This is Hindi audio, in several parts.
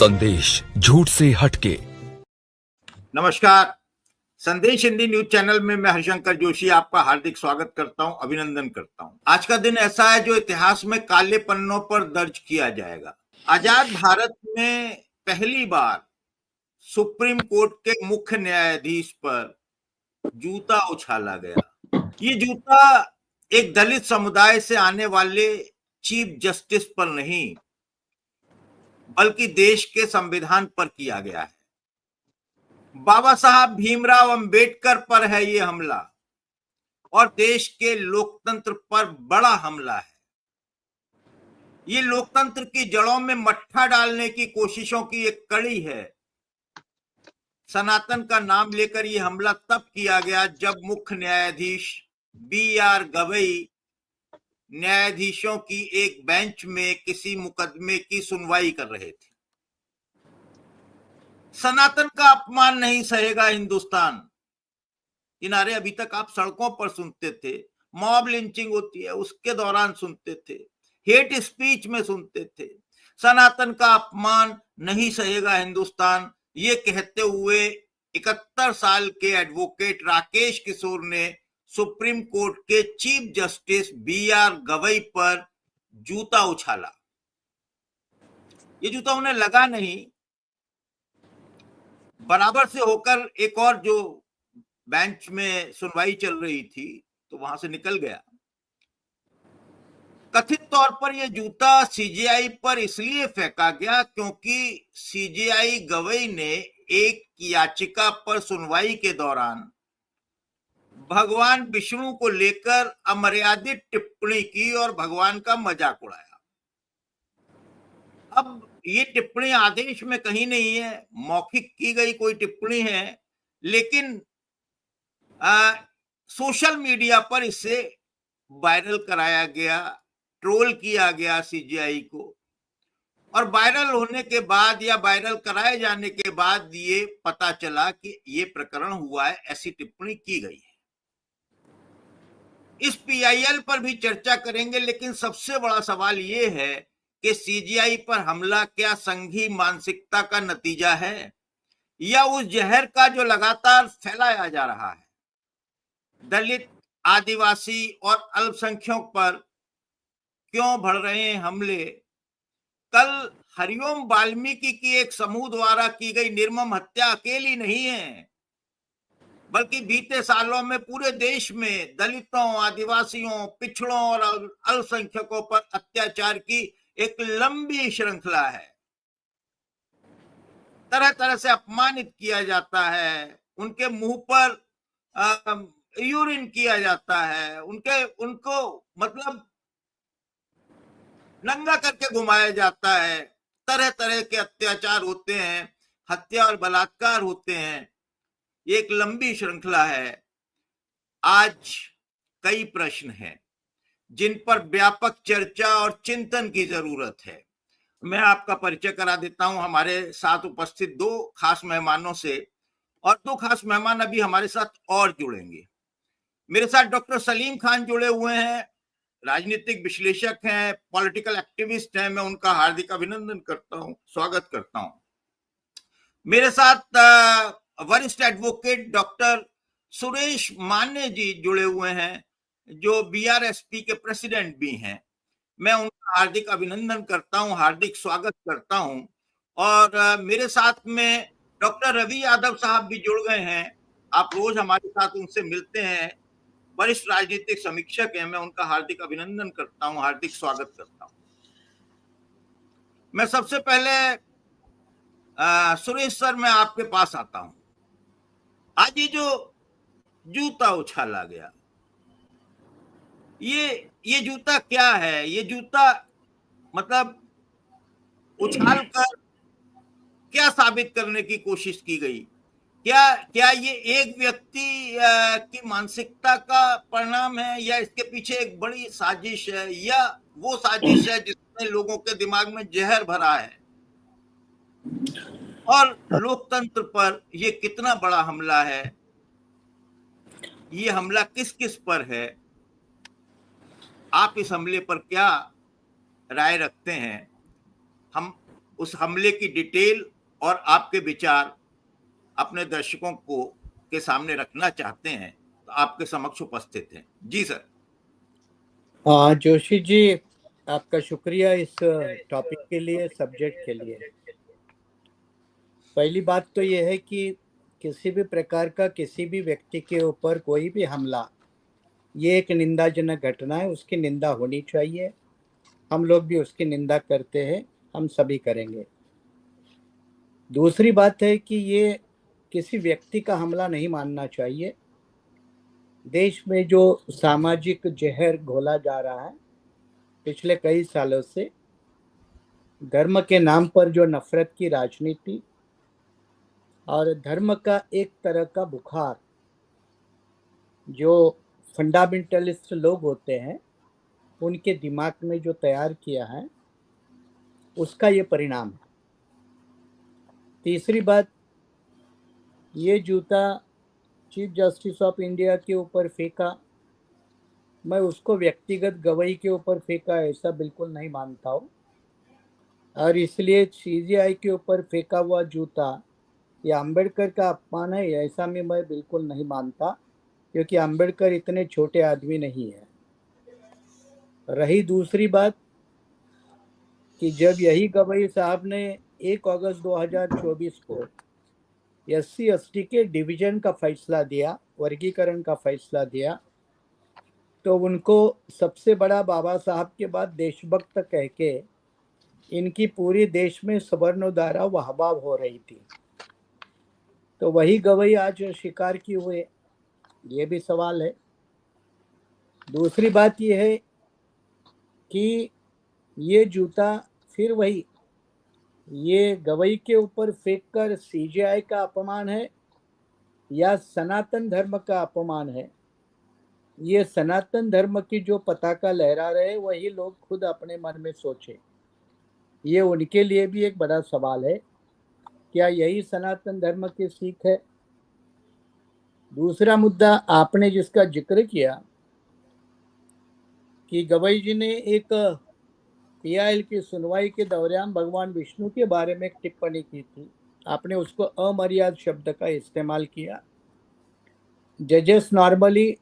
संदेश झूठ से हटके। नमस्कार, संदेश हिंदी न्यूज चैनल में मैं हरिशंकर जोशी आपका हार्दिक स्वागत करता हूं, अभिनंदन करता हूं। आज का दिन ऐसा है जो इतिहास में काले पन्नों पर दर्ज किया जाएगा। आजाद भारत में पहली बार सुप्रीम कोर्ट के मुख्य न्यायाधीश पर जूता उछाला गया। ये जूता एक दलित समुदाय से आने वाले चीफ जस्टिस पर नहीं, बल्कि देश के संविधान पर किया गया है। बाबा साहब भीमराव अंबेडकर पर है ये हमला और देश के लोकतंत्र पर बड़ा हमला है। ये लोकतंत्र की जड़ों में मट्ठा डालने की कोशिशों की एक कड़ी है। सनातन का नाम लेकर ये हमला तब किया गया जब मुख्य न्यायाधीश BR गवई न्यायाधीशों की एक बेंच में किसी मुकदमे की सुनवाई कर रहे थे। सनातन का अपमान नहीं सहेगा हिंदुस्तान। ये नारे अभी तक आप सड़कों पर सुनते थे, मॉब लिंचिंग होती है उसके दौरान सुनते थे, हेट स्पीच में सुनते थे। सनातन का अपमान नहीं सहेगा हिंदुस्तान, ये कहते हुए 71 साल के एडवोकेट राकेश किशोर ने सुप्रीम कोर्ट के चीफ जस्टिस BR गवई पर जूता उछाला। ये जूता उन्हें लगा नहीं, बराबर से होकर एक और जो बेंच में सुनवाई चल रही थी तो वहां से निकल गया। कथित तौर पर यह जूता CJI पर इसलिए फेंका गया क्योंकि CJI गवई ने एक याचिका पर सुनवाई के दौरान भगवान विष्णु को लेकर अमर्यादित टिप्पणी की और भगवान का मजाक उड़ाया। अब ये टिप्पणी आदेश में कहीं नहीं है, मौखिक की गई कोई टिप्पणी है, लेकिन सोशल मीडिया पर इसे वायरल कराया गया, ट्रोल किया गया CJI को, और वायरल होने के बाद या वायरल कराए जाने के बाद ये पता चला कि ये प्रकरण हुआ है, ऐसी टिप्पणी की गई है। इस PIL पर भी चर्चा करेंगे, लेकिन सबसे बड़ा सवाल ये है कि CJI पर हमला क्या संघी मानसिकता का नतीजा है या उस जहर का जो लगातार फैलाया जा रहा है। दलित, आदिवासी और अल्पसंख्यकों पर क्यों बढ़ रहे हैं हमले? कल हरिओम वाल्मीकि की एक समूह द्वारा की गई निर्मम हत्या अकेली नहीं है, बल्कि बीते सालों में पूरे देश में दलितों, आदिवासियों, पिछड़ों और अल्पसंख्यकों पर अत्याचार की एक लंबी श्रृंखला है। तरह तरह से अपमानित किया जाता है, उनके मुंह पर यूरिन किया जाता है, उनको मतलब नंगा करके घुमाया जाता है, तरह तरह के अत्याचार होते हैं, हत्या और बलात्कार होते हैं। ये एक लंबी श्रृंखला है। आज कई प्रश्न हैं जिन पर व्यापक चर्चा और चिंतन की जरूरत है। मैं आपका परिचय करा देता हूं हमारे साथ उपस्थित दो खास मेहमानों से, और दो खास मेहमान अभी हमारे साथ और जुड़ेंगे। मेरे साथ डॉक्टर सलीम खान जुड़े हुए हैं, राजनीतिक विश्लेषक हैं, पॉलिटिकल एक्टिविस्ट हैं। मैं उनका हार्दिक अभिनंदन करता हूं, स्वागत करता हूं। मेरे साथ वरिष्ठ एडवोकेट डॉक्टर सुरेश मान्य जी जुड़े हुए हैं, जो BRSP के प्रेसिडेंट भी हैं। मैं उनका हार्दिक अभिनंदन करता हूं, हार्दिक स्वागत करता हूं। और मेरे साथ में डॉक्टर रवि यादव साहब भी जुड़ गए हैं। आप रोज हमारे साथ उनसे मिलते हैं, वरिष्ठ राजनीतिक समीक्षक हैं। मैं उनका हार्दिक अभिनंदन करता हूं, हार्दिक स्वागत करता हूं। मैं सबसे पहले सुरेश सर, मैं आपके पास आता हूं। आज ये जो जूता उछाला गया, ये जूता क्या है? ये जूता मतलब उछाल कर क्या साबित करने की कोशिश की गई? क्या ये एक व्यक्ति की मानसिकता का परिणाम है, या इसके पीछे एक बड़ी साजिश है, या वो साजिश है जिसने लोगों के दिमाग में जहर भरा है? और लोकतंत्र पर ये कितना बड़ा हमला है? ये हमला किस किस पर है? आप इस हमले पर क्या राय रखते हैं? हम उस हमले की डिटेल और आपके विचार अपने दर्शकों को के सामने रखना चाहते हैं तो आपके समक्ष उपस्थित हैं। जी सर। जोशी जी, आपका शुक्रिया इस टॉपिक के लिए, सब्जेक्ट के लिए। पहली बात तो यह है कि किसी भी प्रकार का किसी भी व्यक्ति के ऊपर कोई भी हमला, ये एक निंदाजनक घटना है, उसकी निंदा होनी चाहिए। हम लोग भी उसकी निंदा करते हैं, हम सभी करेंगे। दूसरी बात है कि ये किसी व्यक्ति का हमला नहीं मानना चाहिए। देश में जो सामाजिक जहर घोला जा रहा है पिछले कई सालों से, धर्म के नाम पर जो नफरत की राजनीति और धर्म का एक तरह का बुखार जो फंडामेंटलिस्ट लोग होते हैं उनके दिमाग में जो तैयार किया है, उसका ये परिणाम है। तीसरी बात, ये जूता चीफ जस्टिस ऑफ इंडिया के ऊपर फेंका, मैं उसको व्यक्तिगत गवाही के ऊपर फेंका ऐसा बिल्कुल नहीं मानता हूँ। और इसलिए सीजीआई के ऊपर फेंका हुआ जूता ये अंबेडकर का अपमान है ऐसा मैं बिल्कुल नहीं मानता, क्योंकि अंबेडकर इतने छोटे आदमी नहीं है। रही दूसरी बात कि जब यही गवई साहब ने 1 अगस्त 2024 को SC/ST के डिवीजन का फैसला दिया, वर्गीकरण का फैसला दिया, तो उनको सबसे बड़ा बाबा साहब के बाद देशभक्त कह के इनकी पूरी देश में सवर्णोधारा वाहवाह हो रही थी। तो वही गवई आज शिकार की हुए, ये भी सवाल है। दूसरी बात यह है कि ये जूता फिर वही, ये गवई के ऊपर फेंककर सीजीआई का अपमान है या सनातन धर्म का अपमान है। ये सनातन धर्म की जो पताका लहरा रहे वही लोग खुद अपने मन में सोचे, ये उनके लिए भी एक बड़ा सवाल है, क्या यही सनातन धर्म की सीख है। दूसरा मुद्दा आपने जिसका जिक्र किया कि गवई जी ने एक PIL की सुनवाई के दौरान भगवान विष्णु के बारे में एक टिप्पणी की थी, आपने उसको अमर्याद शब्द का इस्तेमाल किया। जजेस नॉर्मली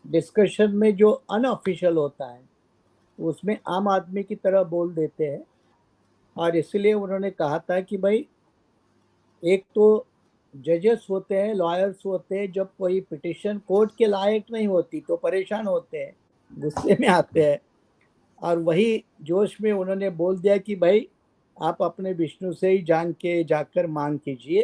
डिस्कशन में जो अनऑफिशियल होता है उसमें आम आदमी की तरह बोल देते हैं, और इसलिए उन्होंने कहा था कि भाई एक तो जजेस होते हैं, लॉयर्स होते हैं, जब कोई पिटिशन कोर्ट के लायक नहीं होती तो परेशान होते हैं, गुस्से में आते हैं, और वही जोश में उन्होंने बोल दिया कि भाई आप अपने विष्णु से ही जान के जाकर मांग कीजिए।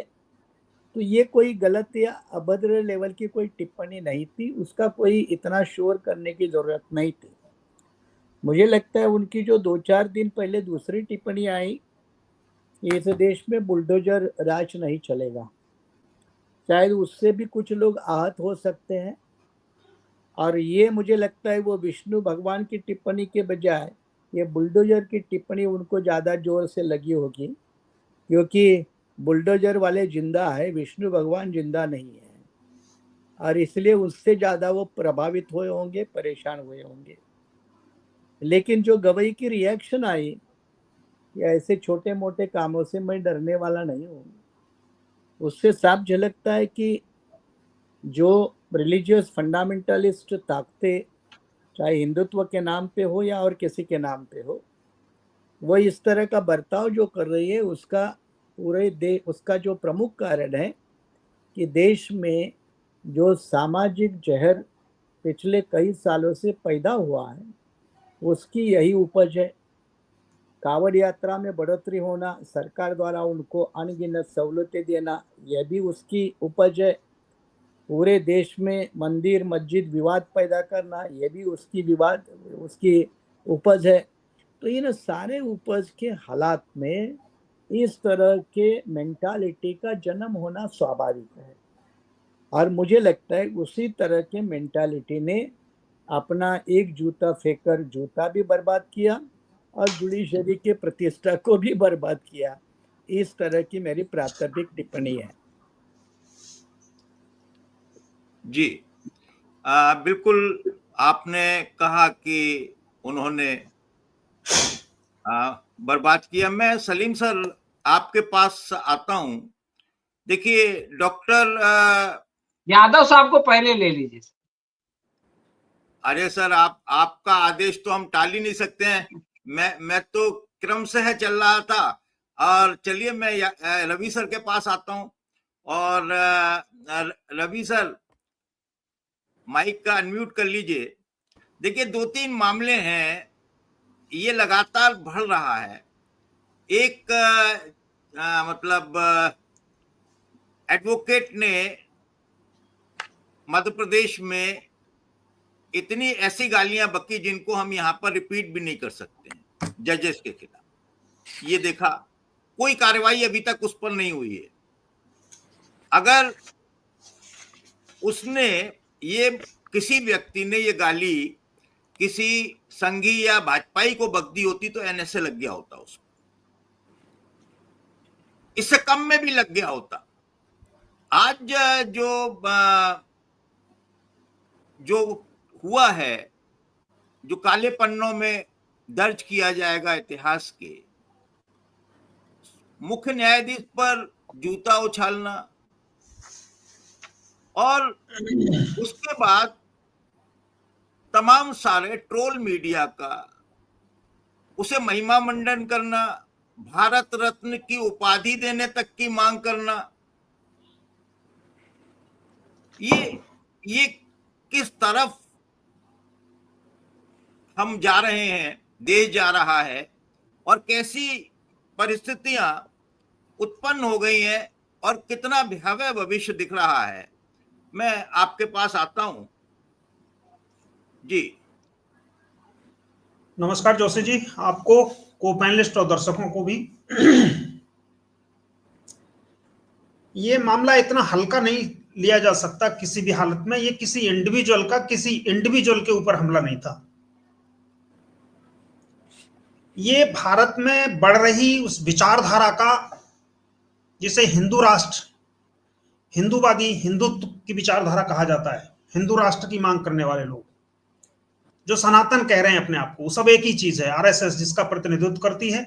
तो ये कोई गलत या अभद्र लेवल की कोई टिप्पणी नहीं थी, उसका कोई इतना शोर करने की जरूरत नहीं थी। मुझे लगता है उनकी जो 2-4 दिन पहले दूसरी टिप्पणी आई, इस देश में बुलडोजर राज नहीं चलेगा, शायद उससे भी कुछ लोग आहत हो सकते हैं। और ये मुझे लगता है वो विष्णु भगवान की टिप्पणी के बजाय ये बुलडोजर की टिप्पणी उनको ज़्यादा जोर से लगी होगी, क्योंकि बुलडोजर वाले जिंदा है, विष्णु भगवान जिंदा नहीं है, और इसलिए उससे ज़्यादा वो प्रभावित हुए होंगे, परेशान हुए होंगे। लेकिन जो गवई की रिएक्शन आई कि ऐसे छोटे मोटे कामों से मैं डरने वाला नहीं हूँ, उससे साफ झलकता है कि जो रिलीजियस फंडामेंटलिस्ट ताकतें, चाहे हिंदुत्व के नाम पे हो या और किसी के नाम पे हो, वो इस तरह का बर्ताव जो कर रही है उसका उसका जो प्रमुख कारण है कि देश में जो सामाजिक जहर पिछले कई सालों से पैदा हुआ है उसकी यही उपज है। कांवड़ यात्रा में बढ़ोतरी होना, सरकार द्वारा उनको अनगिनत सहूलतें देना, यह भी उसकी उपज है। पूरे देश में मंदिर मस्जिद विवाद पैदा करना, यह भी उसकी उपज है। तो इन सारे उपज के हालात में इस तरह के मेंटालिटी का जन्म होना स्वाभाविक है, और मुझे लगता है उसी तरह के मेंटालिटी ने अपना एक जूता फेंककर जूता भी बर्बाद किया और जुडिशरी के प्रतिष्ठा को भी बर्बाद किया। इस तरह की मेरी प्राथमिक टिप्पणी है। जी बिल्कुल, आपने कहा कि उन्होंने बर्बाद किया। मैं सलीम सर आपके पास आता हूं। देखिए डॉक्टर यादव साहब को पहले ले लीजिए। अरे सर आपका आदेश तो हम टाल ही नहीं सकते हैं। मैं तो क्रम से चल रहा था। और चलिए मैं रवि सर के पास आता हूं। और रवि सर माइक का अनम्यूट कर लीजिए। देखिए 2-3 मामले हैं, ये लगातार बढ़ रहा है। एक मतलब एडवोकेट ने मध्य प्रदेश में इतनी ऐसी गालियां बकी जिनको हम यहां पर रिपीट भी नहीं कर सकते हैं जजेस के खिलाफ। ये देखा, कोई कार्रवाई अभी तक उस पर नहीं हुई है। अगर उसने ये किसी व्यक्ति ने ये गाली किसी संघी या भाजपाई को बक दी होती तो एनएसए लग गया होता उसको, इससे कम में भी लग गया होता। आज जो हुआ है, जो काले पन्नों में दर्ज किया जाएगा इतिहास के, मुख्य न्यायाधीश पर जूता उछालना और उसके बाद तमाम सारे ट्रोल मीडिया का उसे महिमा मंडन करना, भारत रत्न की उपाधि देने तक की मांग करना, ये किस तरफ हम जा रहे हैं, देश जा रहा है और कैसी परिस्थितियां उत्पन्न हो गई हैं और कितना भयावह भविष्य दिख रहा है। मैं आपके पास आता हूं जी। नमस्कार जोशी जी, आपको, को पैनलिस्ट और दर्शकों को भी। ये मामला इतना हल्का नहीं लिया जा सकता किसी भी हालत में। ये किसी इंडिविजुअल के ऊपर हमला नहीं था। ये भारत में बढ़ रही उस विचारधारा का, जिसे हिंदू राष्ट्र, हिंदूवादी, हिंदुत्व की विचारधारा कहा जाता है, हिंदू राष्ट्र की मांग करने वाले लोग जो सनातन कह रहे हैं अपने आप को, वो सब एक ही चीज है। आरएसएस जिसका प्रतिनिधित्व करती है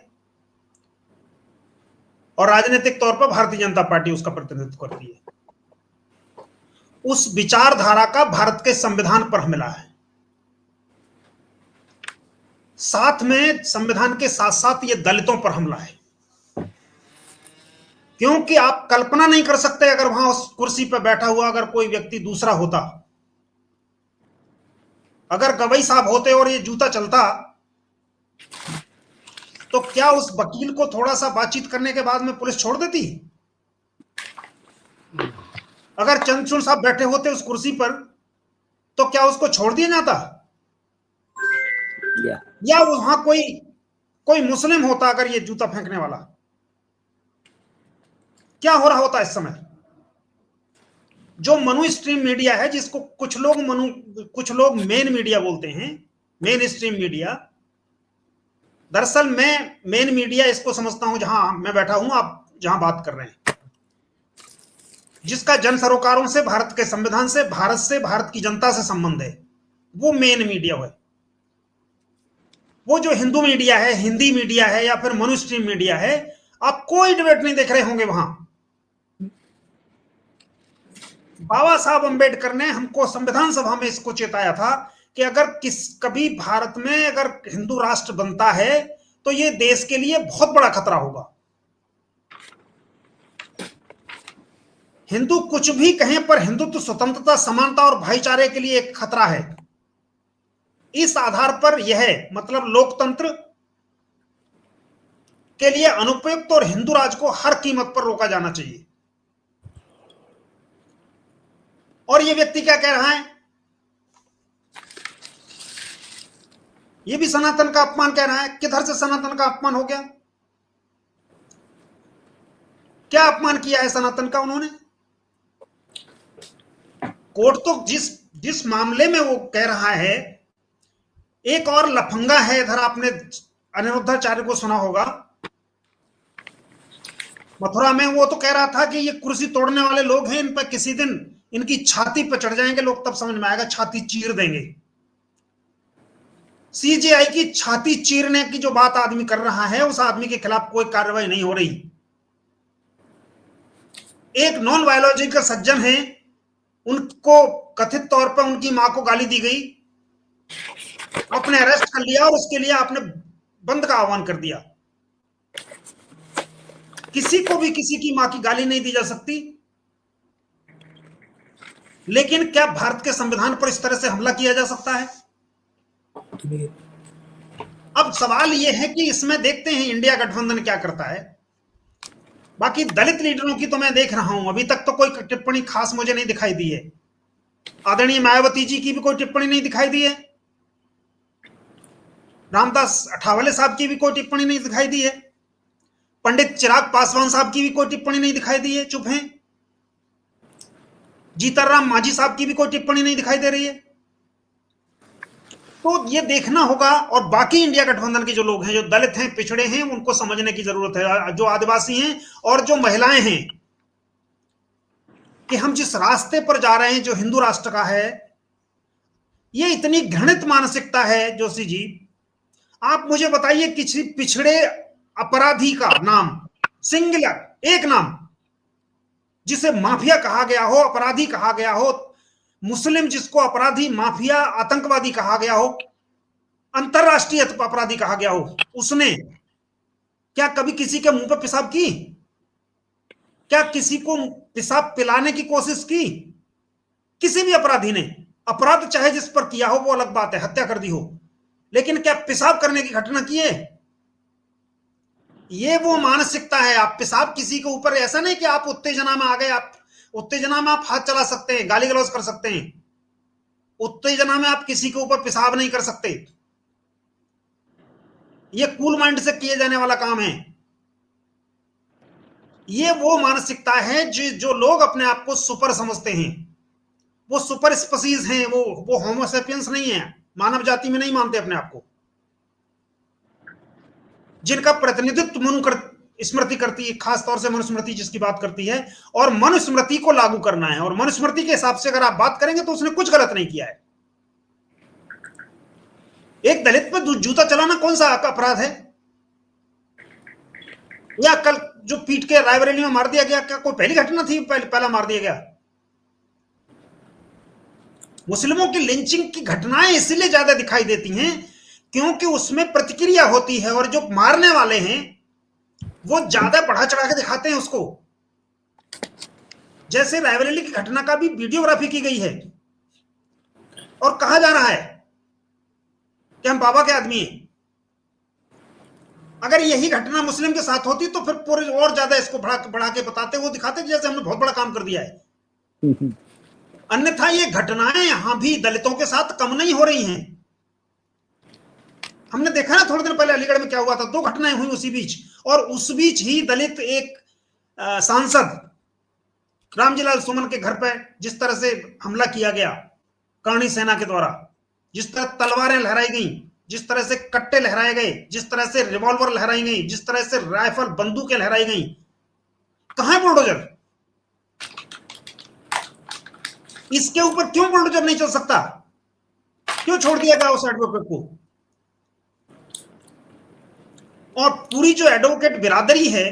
और राजनीतिक तौर पर भारतीय जनता पार्टी उसका प्रतिनिधित्व करती है। उस विचारधारा का भारत के संविधान पर हमला है। साथ में संविधान के साथ साथ ये दलितों पर हमला है, क्योंकि आप कल्पना नहीं कर सकते अगर वहां उस कुर्सी पर बैठा हुआ अगर कोई व्यक्ति दूसरा होता, अगर गवई साहब होते और ये जूता चलता, तो क्या उस वकील को थोड़ा सा बातचीत करने के बाद में पुलिस छोड़ देती? अगर चंद्रचूड़ साहब बैठे होते उस कुर्सी पर, तो क्या उसको छोड़ दिया जाता? या वहां कोई मुस्लिम होता अगर ये जूता फेंकने वाला, क्या हो रहा होता इस समय? जो मनु स्ट्रीम मीडिया है, जिसको कुछ लोग मेन मीडिया बोलते हैं, मेन स्ट्रीम मीडिया, दरअसल मैं मेन मीडिया इसको समझता हूं जहां मैं बैठा हूं, आप जहां बात कर रहे हैं, जिसका जन सरोकारों से, भारत के संविधान से, भारत की जनता से संबंध है, वो मेन मीडिया है। वो जो हिंदू मीडिया है, हिंदी मीडिया है, या फिर मनु स्ट्रीम मीडिया है, आप कोई डिबेट नहीं देख रहे होंगे वहां। बाबा साहब अंबेडकर ने हमको संविधान सभा में इसको चेताया था कि अगर कभी भारत में अगर हिंदू राष्ट्र बनता है तो ये देश के लिए बहुत बड़ा खतरा होगा। हिंदू कुछ भी कहें, पर हिंदुत्व स्वतंत्रता, समानता और भाईचारे के लिए एक खतरा है। इस आधार पर यह मतलब लोकतंत्र के लिए अनुपयुक्त और हिंदू राज को हर कीमत पर रोका जाना चाहिए। और ये व्यक्ति क्या कह रहा है? ये भी सनातन का अपमान कह रहा है। किधर से सनातन का अपमान हो गया? क्या अपमान किया है सनातन का उन्होंने? कोर्ट तो जिस मामले में वो कह रहा है, एक और लफंगा है इधर, आपने अनिरुद्धाचार्य को सुना होगा, मथुरा में। वो तो कह रहा था कि ये कुर्सी तोड़ने वाले लोग हैं, इन पर किसी दिन इनकी छाती पर चढ़ जाएंगे लोग, तब समझ में आएगा, छाती चीर देंगे। सीजेआई की छाती चीरने की जो बात आदमी कर रहा है, उस आदमी के खिलाफ कोई कार्रवाई नहीं हो रही। एक नॉन बायोलॉजिकल सज्जन है, उनको कथित तौर पर उनकी मां को गाली दी गई, आपने अरेस्ट कर लिया और उसके लिए आपने बंद का आह्वान कर दिया। किसी को भी किसी की मां की गाली नहीं दी जा सकती, लेकिन क्या भारत के संविधान पर इस तरह से हमला किया जा सकता है? अब सवाल यह है कि इसमें देखते हैं इंडिया गठबंधन क्या करता है। बाकी दलित लीडरों की तो मैं देख रहा हूं, अभी तक तो कोई टिप्पणी खास मुझे नहीं दिखाई दी है। आदरणीय मायावती जी की भी कोई टिप्पणी नहीं दिखाई दी है, रामदास अठावले साहब की भी कोई टिप्पणी नहीं दिखाई दी है, पंडित चिराग पासवान साहब की भी कोई टिप्पणी नहीं दिखाई दी है, चुप हैं। जीतनराम मांझी साहब की भी कोई टिप्पणी नहीं दिखाई दे रही है। तो ये देखना होगा, और बाकी इंडिया गठबंधन के जो लोग हैं, जो दलित हैं, पिछड़े हैं, उनको समझने की जरूरत है, जो आदिवासी हैं और जो महिलाएं हैं, कि हम जिस रास्ते पर जा रहे हैं जो हिंदू राष्ट्र का है, ये इतनी घृणित मानसिकता है। जोशी जी, आप मुझे बताइए किसी पिछड़े अपराधी का नाम, सिंगुलर एक नाम, जिसे माफिया कहा गया हो, अपराधी कहा गया हो, मुस्लिम जिसको अपराधी, माफिया, आतंकवादी कहा गया हो, अंतरराष्ट्रीय अपराधी कहा गया हो, उसने क्या कभी किसी के मुंह पर पेशाब की? क्या किसी को पेशाब पिलाने की कोशिश की? किसी भी अपराधी ने अपराध चाहे जिस पर किया हो वो अलग बात है, हत्या कर दी हो, लेकिन क्या पेशाब करने की घटना की है? ये वो मानसिकता है। आप पेशाब किसी के ऊपर, ऐसा नहीं कि आप उत्तेजना में आ गए, आप उत्तेजना में आप हाथ चला सकते हैं, गाली गलौज कर सकते हैं, उत्तेजना में आप किसी के ऊपर पेशाब नहीं कर सकते। ये कूल माइंड से किए जाने वाला काम है। ये वो मानसिकता है जो लोग अपने आप को सुपर समझते हैं, वो सुपर स्पीसीज हैं, वो होमोसेपियंस नहीं है, मानव जाति में नहीं मानते अपने आप को, जिनका प्रतिनिधित्व मनुस्मृति करती है, खास तौर से मनुस्मृति जिसकी बात करती है, और मनुस्मृति को लागू करना है। और मनुस्मृति के हिसाब से अगर आप बात करेंगे तो उसने कुछ गलत नहीं किया है। एक दलित पर जूता चलाना कौन सा अपराध है? या कल जो पीट के रायबरेली में मार दिया गया, क्या कोई पहली घटना थी? पहला मार दिया गया। मुस्लिमों की लिंचिंग की घटनाएं इसलिए ज्यादा दिखाई देती हैं क्योंकि उसमें प्रतिक्रिया होती है, और जो मारने वाले हैं वो ज्यादा बढ़ा चढ़ा के दिखाते हैं उसको। जैसे रायबरेली की घटना का भी वीडियोग्राफी की गई है और कहा जा रहा है कि हम बाबा के आदमी हैं। अगर यही घटना मुस्लिम के साथ होती तो फिर पूरे और ज्यादा इसको बढ़ा के बताते, वो दिखाते जैसे हमने बहुत बड़ा काम कर दिया है। अन्यथा ये घटनाएं यहां भी दलितों के साथ कम नहीं हो रही हैं। हमने देखा ना थोड़े दिन पहले अलीगढ़ में क्या हुआ था, 2 घटनाएं हुई उसी बीच, और उस बीच ही दलित एक सांसद रामजीलाल सुमन के घर पर जिस तरह से हमला किया गया करणी सेना के द्वारा, जिस तरह तलवारें लहराई गई, जिस तरह से कट्टे लहराए गए, जिस तरह से रिवॉल्वर लहराई गई, जिस तरह से राइफल बंदूकें लहराई गई, कहां है बुलडोजर? इसके ऊपर क्यों बुलडोजर नहीं चल सकता? क्यों छोड़ दिया गया उस एडवोकेट को? और पूरी जो एडवोकेट बिरादरी है,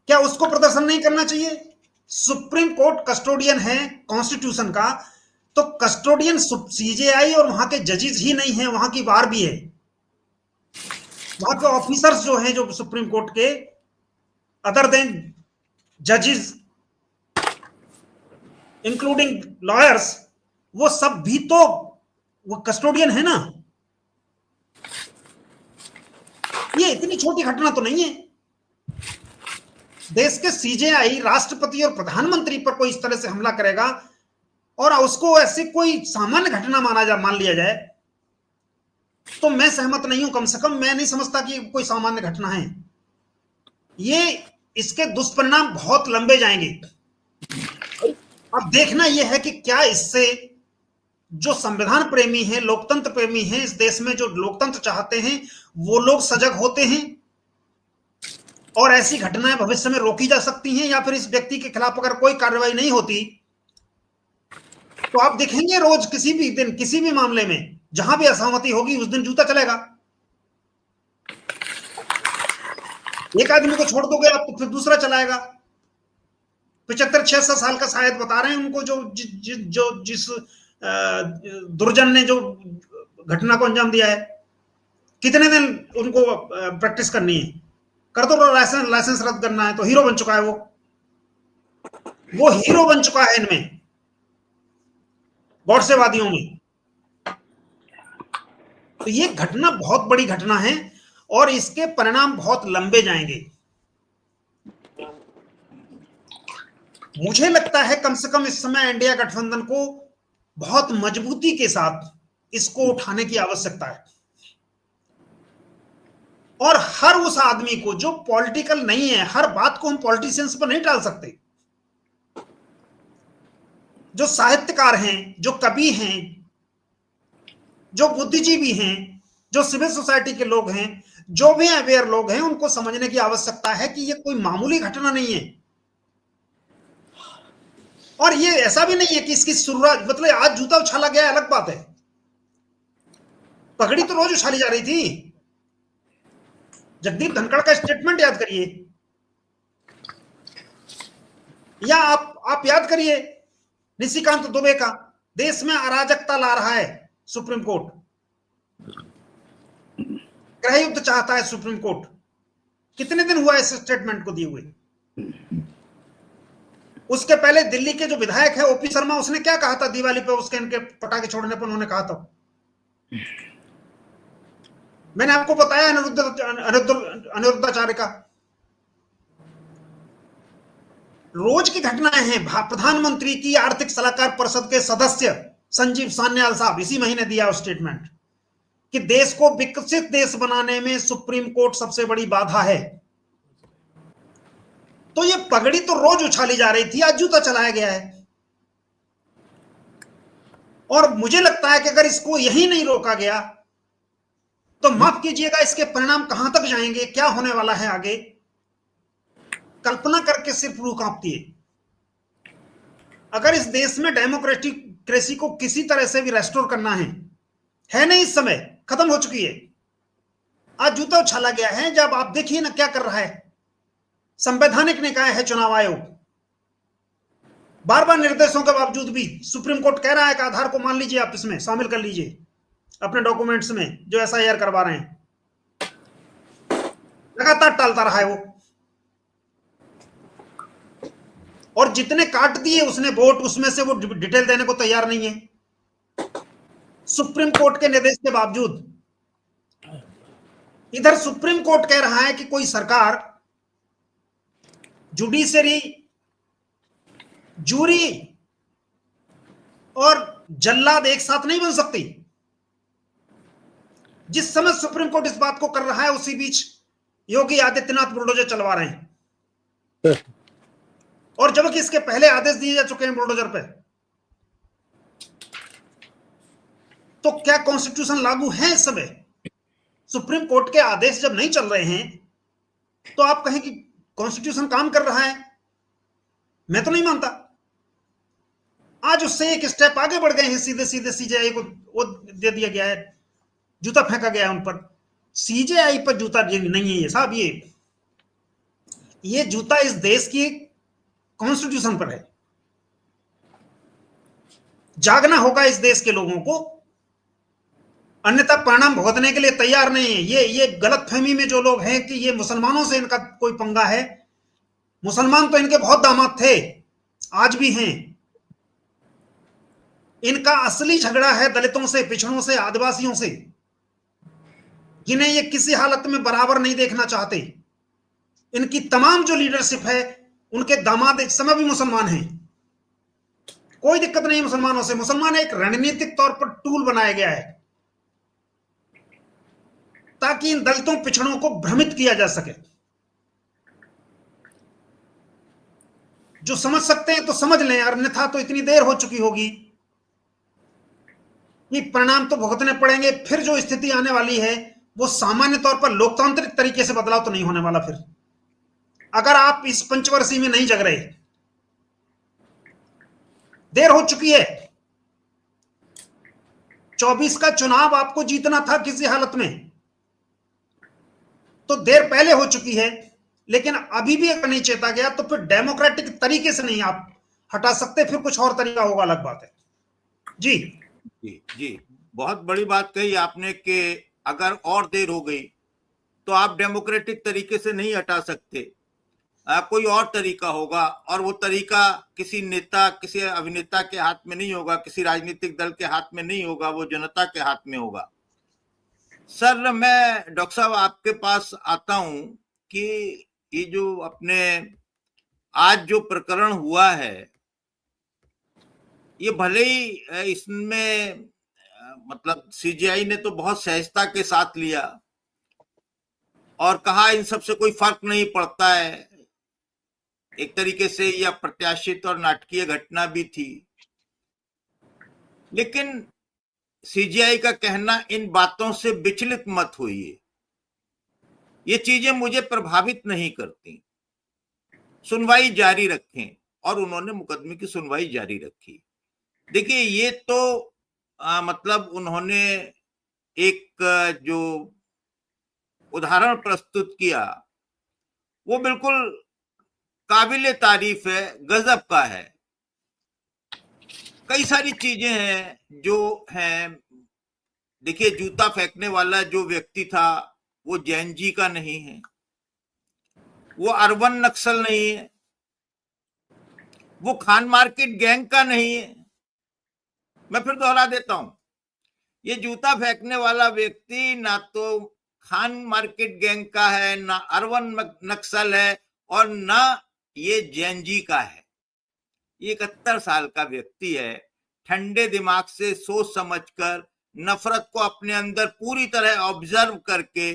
क्या उसको प्रदर्शन नहीं करना चाहिए? सुप्रीम कोर्ट कस्टोडियन है कॉन्स्टिट्यूशन का, तो कस्टोडियन सीजेआई और वहां के जजेस ही नहीं है, वहां की बार भी है, वहां के ऑफिसर्स जो हैं, जो सुप्रीम कोर्ट के, अदर देन जजेस इंक्लूडिंग लॉयर्स, वो सब भी तो वो कस्टोडियन है ना। ये इतनी छोटी घटना तो नहीं है। देश के सीजेआई राष्ट्रपति और प्रधानमंत्री पर कोई इस तरह से हमला करेगा और उसको ऐसे कोई सामान्य घटना मान लिया जाए, तो मैं सहमत नहीं हूं। कम से कम मैं नहीं समझता कि कोई सामान्य घटना है। ये इसके दुष्परिणाम बहुत लंबे जाएंगे। अब देखना यह है कि क्या इससे जो संविधान प्रेमी हैं, लोकतंत्र प्रेमी हैं, इस देश में जो लोकतंत्र चाहते हैं, वो लोग सजग होते हैं और ऐसी घटनाएं भविष्य में रोकी जा सकती हैं, या फिर इस व्यक्ति के खिलाफ अगर कोई कार्रवाई नहीं होती तो आप देखेंगे रोज किसी भी दिन किसी भी मामले में जहां भी असहमति होगी उस दिन जूता चलेगा। एक आदमी को छोड़ दोगे आप तो फिर दूसरा चलाएगा। 75-76 साल का शायद बता रहे हैं उनको, जिस दुर्जन ने जो घटना को अंजाम दिया है। कितने दिन उनको प्रैक्टिस करनी है? कर दो, लाइसेंस रद्द करना है तो हीरो बन चुका है वो हीरो बन चुका है इनमें, गौडसेवादियों में। तो ये घटना बहुत बड़ी घटना है और इसके परिणाम बहुत लंबे जाएंगे। मुझे लगता है कम से कम इस समय इंडिया गठबंधन को बहुत मजबूती के साथ इसको उठाने की आवश्यकता है। और हर उस आदमी को जो पॉलिटिकल नहीं है, हर बात को हम पॉलिटिशियंस पर नहीं टाल सकते। जो साहित्यकार हैं, जो कवि हैं, जो बुद्धिजीवी हैं, जो सिविल सोसाइटी के लोग हैं, जो भी अवेयर लोग हैं, उनको समझने की आवश्यकता है कि ये कोई मामूली घटना नहीं है। और ये ऐसा भी नहीं है कि इसकी शुरुआत, मतलब आज जूता उछाला गया अलग बात है, पगड़ी तो रोज उछाली जा रही थी। जगदीप धनखड़ का स्टेटमेंट याद करिए, या आप याद करिए निशिकांत दुबे का, देश में अराजकता ला रहा है सुप्रीम कोर्ट, गृह युद्ध चाहता है सुप्रीम कोर्ट। कितने दिन हुआ इस स्टेटमेंट को दिए हुए? उसके पहले दिल्ली के जो विधायक है ओपी शर्मा, उसने क्या कहा था दिवाली पे उसके इनके पटाखे छोड़ने पर? उन्होंने कहा था, मैंने आपको बताया अनिरुद्धाचार्य का। रोज की घटनाएं हैं। प्रधानमंत्री की आर्थिक सलाहकार परिषद के सदस्य संजीव सान्याल साहब इसी महीने दिया स्टेटमेंट कि देश को विकसित देश बनाने में सुप्रीम कोर्ट सबसे बड़ी बाधा है। तो ये पगड़ी तो रोज उछाली जा रही थी, आज जूता चलाया गया है। और मुझे लगता है कि अगर इसको यही नहीं रोका गया तो माफ कीजिएगा, इसके परिणाम कहां तक जाएंगे, क्या होने वाला है आगे, कल्पना करके सिर्फ रूह कांपती है। अगर इस देश में डेमोक्रेसी को किसी तरह से भी रेस्टोर करना है नहीं, इस समय खत्म हो चुकी है। आज जूता उछाला गया है। जब आप देखिए ना क्या कर रहा है संवैधानिक निकाय है चुनाव आयोग, बार बार निर्देशों के बावजूद भी सुप्रीम कोर्ट कह रहा है कि आधार को मान लीजिए, आप इसमें शामिल कर लीजिए अपने डॉक्यूमेंट्स में जो एसआईआर करवा रहे हैं, लगातार टालता रहा है वो। और जितने काट दिए उसने वोट, उसमें से वो डिटेल देने को तैयार नहीं है सुप्रीम कोर्ट के निर्देश के बावजूद। इधर सुप्रीम कोर्ट कह रहा है कि कोई सरकार जुडिशरी, जूरी और जल्लाद एक साथ नहीं बन सकती। जिस समय सुप्रीम कोर्ट इस बात को कर रहा है, उसी बीच योगी आदित्यनाथ बुलडोजर चलवा रहे हैं। और जबकि इसके पहले आदेश दिए जा चुके हैं बुलडोजर पे। तो क्या कॉन्स्टिट्यूशन लागू है इस समय? सुप्रीम कोर्ट के आदेश जब नहीं चल रहे हैं तो आप कहें कि कॉन्स्टिट्यूशन काम कर रहा है? मैं तो नहीं मानता। आज उससे एक स्टेप आगे बढ़ गए हैं, सीधे सीधे सीजेआई को वो दे दिया गया है, जूता फेंका गया है उन पर। सीजेआई पर जूता नहीं है ये साहब, ये जूता इस देश की कॉन्स्टिट्यूशन पर है। जागना होगा इस देश के लोगों को, अन्यथा परिणाम भुगतने के लिए तैयार नहीं है। ये गलतफहमी में जो लोग हैं कि ये मुसलमानों से इनका कोई पंगा है, मुसलमान तो इनके बहुत दामाद थे, आज भी हैं। इनका असली झगड़ा है दलितों से, पिछड़ों से, आदिवासियों से, जिन्हें ये किसी हालत में बराबर नहीं देखना चाहते। इनकी तमाम जो लीडरशिप है, उनके दामाद इस समय भी मुसलमान हैं। कोई दिक्कत नहीं मुसलमानों से। मुसलमान एक रणनीतिक तौर पर टूल बनाया गया है ताकि इन दलितों पिछड़ों को भ्रमित किया जा सके। जो समझ सकते हैं तो समझ लें, अन्यथा तो इतनी देर हो चुकी होगी। ये परिणाम तो भुगतने पड़ेंगे। फिर जो स्थिति आने वाली है वो सामान्य तौर पर लोकतांत्रिक तरीके से बदलाव तो नहीं होने वाला। फिर अगर आप इस पंचवर्षीय में नहीं जग रहे, देर हो चुकी है। 24 का चुनाव आपको जीतना था किसी हालत में, तो देर पहले हो चुकी है, लेकिन अभी भी अगर नहीं चेता गया तो फिर डेमोक्रेटिक तरीके से नहीं आप हटा सकते, फिर कुछ और तरीका होगा, अलग बात है। जी जी जी, बहुत बड़ी बात कही आपने कि अगर और देर हो गई तो आप डेमोक्रेटिक तरीके से नहीं हटा सकते, कोई और तरीका होगा, और वो तरीका किसी नेता, किसी अभिनेता के हाथ में नहीं होगा, किसी राजनीतिक दल के हाथ में नहीं होगा, वो जनता के हाथ में होगा। सर, मैं डॉक्टर साहब आपके पास आता हूं कि ये जो अपने आज जो प्रकरण हुआ है, ये भले ही इसमें मतलब सीजीआई ने तो बहुत सहजता के साथ लिया और कहा इन सब से कोई फर्क नहीं पड़ता है, एक तरीके से यह प्रत्याशित और नाटकीय घटना भी थी, लेकिन सीजीआई का कहना इन बातों से विचलित मत होइए, ये चीजें मुझे प्रभावित नहीं करती, सुनवाई जारी रखें। और उन्होंने मुकदमे की सुनवाई जारी रखी। देखिए, ये तो मतलब उन्होंने एक जो उदाहरण प्रस्तुत किया वो बिल्कुल काबिले तारीफ है, गजब का है। कई सारी चीजें हैं जो हैं। देखिए, जूता फेंकने वाला जो व्यक्ति था वो जैन जी का नहीं है, वो अर्बन नक्सल नहीं है, वो खान मार्केट गैंग का नहीं है। मैं फिर दोहरा देता हूं, ये जूता फेंकने वाला व्यक्ति ना तो खान मार्केट गैंग का है, ना अर्बन नक्सल है, और ना ये जैन जी का है। ये 71 साल का व्यक्ति है, ठंडे दिमाग से सोच समझकर, नफरत को अपने अंदर पूरी तरह ऑब्जर्व करके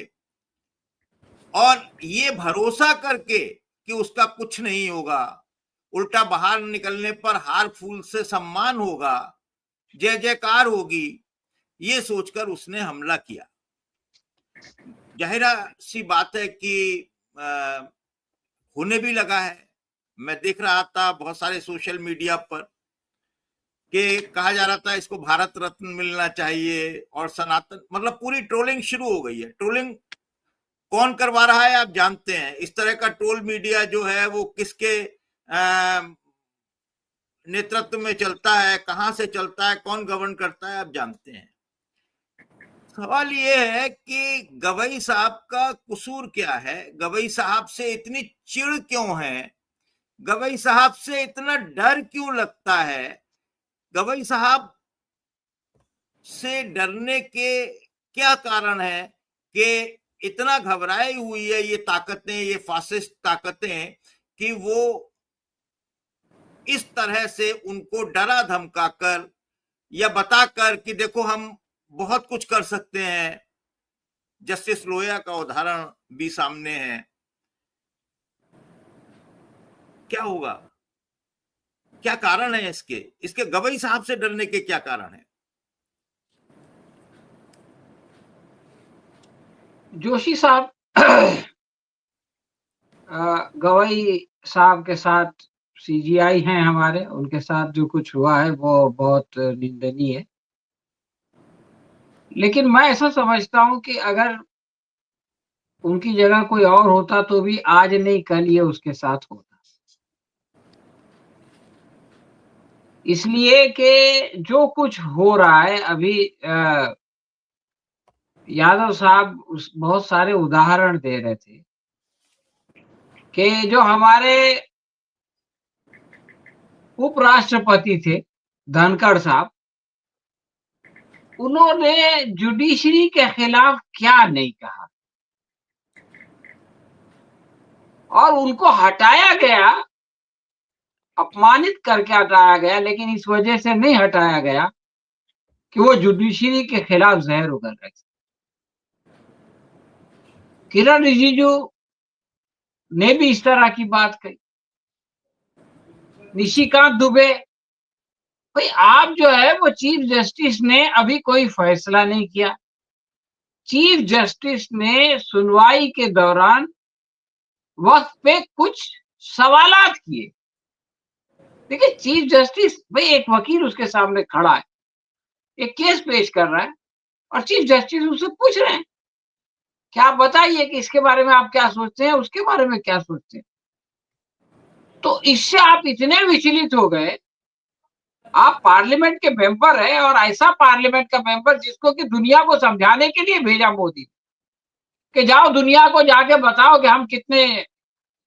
और ये भरोसा करके कि उसका कुछ नहीं होगा, उल्टा बाहर निकलने पर हार फूल से सम्मान होगा, जय जयकार होगी, ये सोचकर उसने हमला किया। जाहिरा सी बात है कि होने भी लगा है। मैं देख रहा था बहुत सारे सोशल मीडिया पर कि कहा जा रहा था इसको भारत रत्न मिलना चाहिए, और सनातन, मतलब पूरी ट्रोलिंग शुरू हो गई है। ट्रोलिंग कौन करवा रहा है आप जानते हैं। इस तरह का ट्रोल मीडिया जो है वो किसके नेतृत्व में चलता है, कहां से चलता है, कौन गवर्न करता है, आप जानते हैं। सवाल ये है कि गवई साहब का कसूर क्या है, गवई साहब से इतनी चिढ़ क्यों है, गवई साहब से इतना डर क्यों लगता है, गवई साहब से डरने के क्या कारण है कि इतना घबराई हुई है ये ताकतें, ये फासिस्ट ताकतें, कि वो इस तरह से उनको डरा धमकाकर या बताकर कि देखो हम बहुत कुछ कर सकते हैं। जस्टिस लोहिया का उदाहरण भी सामने है। क्या होगा, क्या कारण है इसके गवई साहब से डरने के क्या कारण है? जोशी साहब गवई साहब के साथ सीजीआई हैं हमारे, उनके साथ जो कुछ हुआ है वो बहुत निंदनीय है। लेकिन मैं ऐसा समझता हूं कि अगर उनकी जगह कोई और होता तो भी आज नहीं कल ये उसके साथ होता, इसलिए कि जो कुछ हो रहा है अभी यादव साहब बहुत सारे उदाहरण दे रहे थे कि जो हमारे उपराष्ट्रपति थे धनखड़ साहब, उन्होंने जुडिशरी के खिलाफ क्या नहीं कहा, और उनको हटाया गया, अपमानित करके हटाया गया, लेकिन इस वजह से नहीं हटाया गया कि वो जुडिशरी के खिलाफ जहर उगल रहे थे। किरण रिजिजू ने भी इस तरह की बात कही, निशिकांत दुबे। भाई आप जो है वो चीफ जस्टिस ने अभी कोई फैसला नहीं किया, चीफ जस्टिस ने सुनवाई के दौरान वक्त पे कुछ सवालात किए। देखिए, चीफ जस्टिस, भाई एक वकील उसके सामने खड़ा है, एक केस पेश कर रहा है और चीफ जस्टिस उससे पूछ रहे हैं कि आप बताइए कि इसके बारे में आप क्या सोचते हैं, उसके बारे में क्या सोचते हैं। तो इससे आप इतने विचलित हो गए। आप पार्लियामेंट के मेंबर है और ऐसा पार्लियामेंट का मेंबर जिसको कि दुनिया को समझाने के लिए भेजा मोदी कि जाओ दुनिया को जाके बताओ कि हम कितने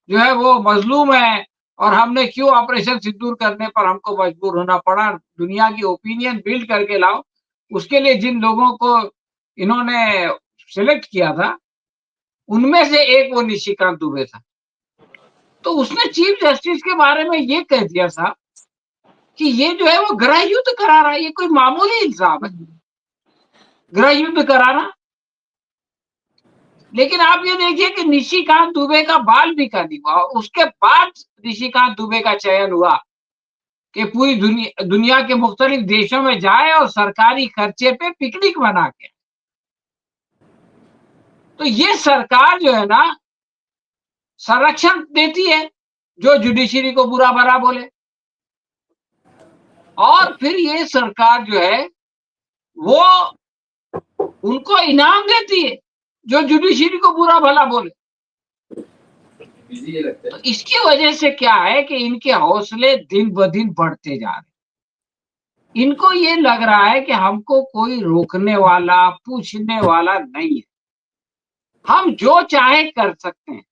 जो है वो मजलूम है और हमने क्यों ऑपरेशन सिंदूर करने पर हमको मजबूर होना पड़ा। दुनिया की ओपिनियन बिल्ड करके लाओ। उसके लिए जिन लोगों को इन्होंने सिलेक्ट किया था उनमें से एक वो निशिकांत दुबे था। तो उसने चीफ जस्टिस के बारे में ये कह दिया साहब कि ये जो है वो गृह युद्ध करा रहा है। ये कोई मामूली इल्जाम है, गृह युद्ध कराना। लेकिन आप ये देखिए कि निशिकांत दुबे का बाल भी का नहीं हुआ। उसके बाद निशिकांत दुबे का चयन हुआ कि पूरी दुनिया के मुख्तलिफ देशों में जाए और सरकारी खर्चे पे पिकनिक बना के। तो ये सरकार जो है ना संरक्षण देती है जो जुडिशरी को बुरा भला बोले, और फिर ये सरकार जो है वो उनको इनाम देती है जो जुडिशरी को बुरा भला बोले। तो इसकी वजह से क्या है कि इनके हौसले दिन ब दिन बढ़ते जा रहे। इनको ये लग रहा है कि हमको कोई रोकने वाला पूछने वाला नहीं है, हम जो चाहे कर सकते हैं,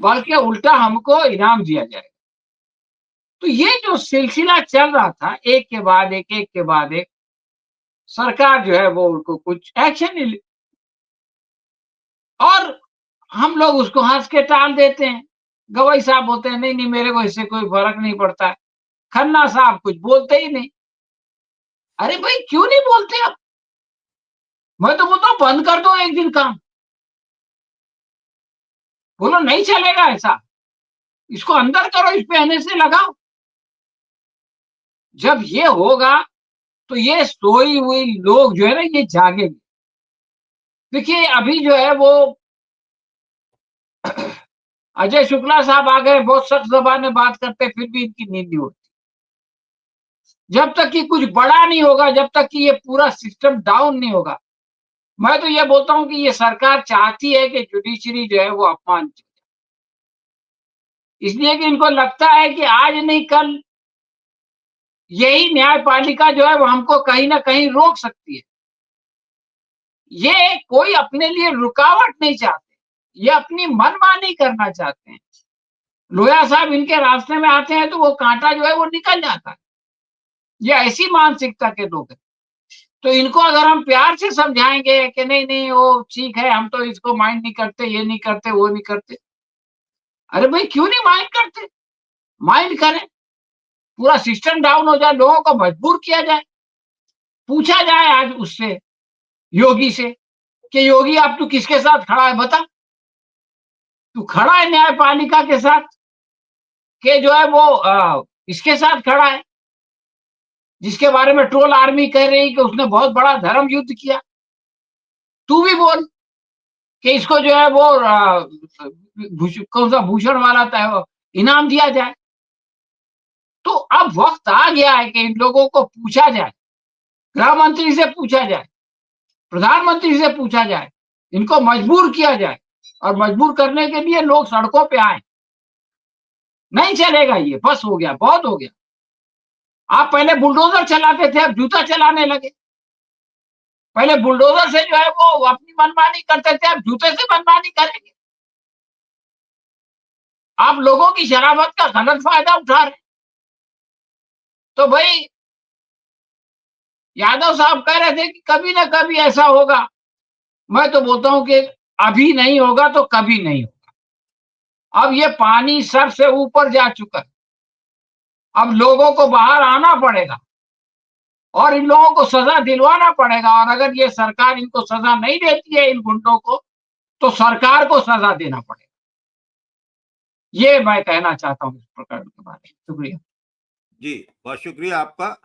बल्कि उल्टा हमको इनाम दिया जाएगा। तो ये जो सिलसिला चल रहा था एक के बाद एक सरकार जो है वो उनको कुछ एक्शन नहीं ली और हम लोग उसको हंस के टाल देते हैं। गवई साहब बोलते हैं नहीं नहीं मेरे को इससे कोई फर्क नहीं पड़ता है। खन्ना साहब कुछ बोलते ही नहीं। अरे भाई क्यों नहीं बोलते आप? मैं तो बोलता हूं बंद कर दो एक दिन काम। बोलो नहीं चलेगा ऐसा, इसको अंदर करो, इस पे एनएसए लगाओ। जब ये होगा तो ये सोई हुई लोग जो है ना ये जागेंगे। देखिए अभी जो है वो अजय शुक्ला साहब आ गए, बहुत सख्त ज़बान में बात करते, फिर भी इनकी नींद नहीं होती। जब तक कि कुछ बड़ा नहीं होगा, जब तक कि ये पूरा सिस्टम डाउन नहीं होगा, मैं तो ये बोलता हूं कि ये सरकार चाहती है कि जुडिशरी जो है वो अपमान, इसलिए कि इनको लगता है कि आज नहीं कल यही न्यायपालिका जो है वो हमको कहीं ना कहीं रोक सकती है। ये कोई अपने लिए रुकावट नहीं चाहते, ये अपनी मनमानी करना चाहते हैं। लोया साहब इनके रास्ते में आते हैं तो वो कांटा जो है वो निकल जाता है। ये ऐसी मानसिकता के लोग हैं। तो इनको अगर हम प्यार से समझाएंगे कि नहीं नहीं वो ठीक है, हम तो इसको माइंड नहीं करते, ये नहीं करते, वो नहीं करते। अरे भाई क्यों नहीं माइंड करते? माइंड करें, पूरा सिस्टम डाउन हो जाए, लोगों को मजबूर किया जाए, पूछा जाए आज उससे, योगी से, कि योगी आप तू किसके साथ खड़ा है बता? तू खड़ा है न्यायपालिका के साथ कि जो है वो इसके साथ खड़ा है जिसके बारे में ट्रोल आर्मी कह रही कि उसने बहुत बड़ा धर्म युद्ध किया? तू भी बोल कि इसको जो है वो कौन सा भूषण वाला था इनाम दिया जाए। तो अब वक्त आ गया है कि इन लोगों को पूछा जाए, गृह मंत्री से पूछा जाए, प्रधानमंत्री से पूछा जाए, इनको मजबूर किया जाए और मजबूर करने के लिए लोग सड़कों पे आए। नहीं चलेगा ये, बस हो गया, बहुत हो गया। आप पहले बुलडोजर चलाते थे, अब जूता चलाने लगे। पहले बुलडोजर से जो है वो अपनी मनमानी करते थे, अब जूते से मनमानी करेंगे। आप लोगों की शराफत का गलत फायदा उठा रहे। तो भाई यादव साहब कह रहे थे कि कभी ना कभी ऐसा होगा। मैं तो बोलता हूं कि अभी नहीं होगा तो कभी नहीं होगा। अब ये पानी सर से ऊपर जा चुका है, अब लोगों को बाहर आना पड़ेगा और इन लोगों को सजा दिलवाना पड़ेगा। और अगर ये सरकार इनको सजा नहीं देती है, इन गुंडों को, तो सरकार को सजा देना पड़ेगा। ये मैं कहना चाहता हूँ इस प्रकरण के बारे में। शुक्रिया जी, बहुत शुक्रिया आपका।